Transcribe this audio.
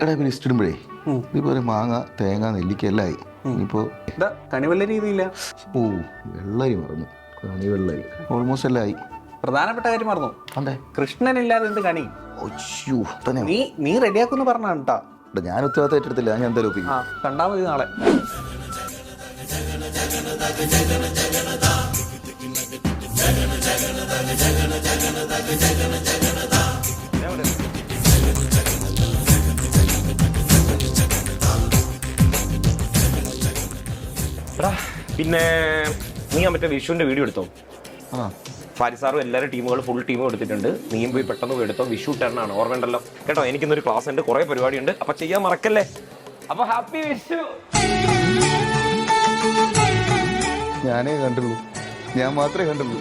എടാ ഇപ്പൊ ലിസ്റ്റ് ഇടുമ്പോഴേ ഇപ്പൊ ഒരു മാങ്ങ തേങ്ങ നെല്ലിക്ക എല്ലാം ആയി. ഇനിയിപ്പോ കണിവെള്ള രീതിയില്ല. ഓ വെള്ളരി മറന്നു. കണി വെള്ളരി ഓൾമോസ്റ്റ് എല്ലാം ആയി. പ്രധാനപ്പെട്ട കാര്യം മറന്നു. അതെ കൃഷ്ണനില്ലാതെ എന്ത് കണി? തന്നെ നീ റെഡിയാക്കുന്നു പറഞ്ഞാണ് കേട്ടാ. ഞാൻ ഉത്തരവാദിത്തം ഏറ്റെടുത്തില്ല. ഞാൻ എന്തായാലും ഒപ്പിക്കും. കണ്ടാ മതി നാളെ. പിന്നെ നീ മറ്റേ വിഷുവിന്റെ വീഡിയോ എടുത്തോ? ആ ഫാരിസാറും എല്ലാവരും ടീമുകൾ ഫുൾ ടീമും എടുത്തിട്ടുണ്ട്. നീയും പോയി പെട്ടെന്ന് പോയി എടുത്തോ. വിഷു ടേണാണ്, ഓർമ്മയുണ്ടല്ലോ കേട്ടോ. എനിക്കിന്നൊരു ക്ലാസ് ഉണ്ട്, കുറെ പരിപാടിയുണ്ട്. അപ്പൊ ചെയ്യാൻ മറക്കല്ലേ. അപ്പൊ ഹാപ്പി വിഷു. ഞാനേ കണ്ടുള്ളൂ, ഞാൻ മാത്രമേ കണ്ടുള്ളൂ.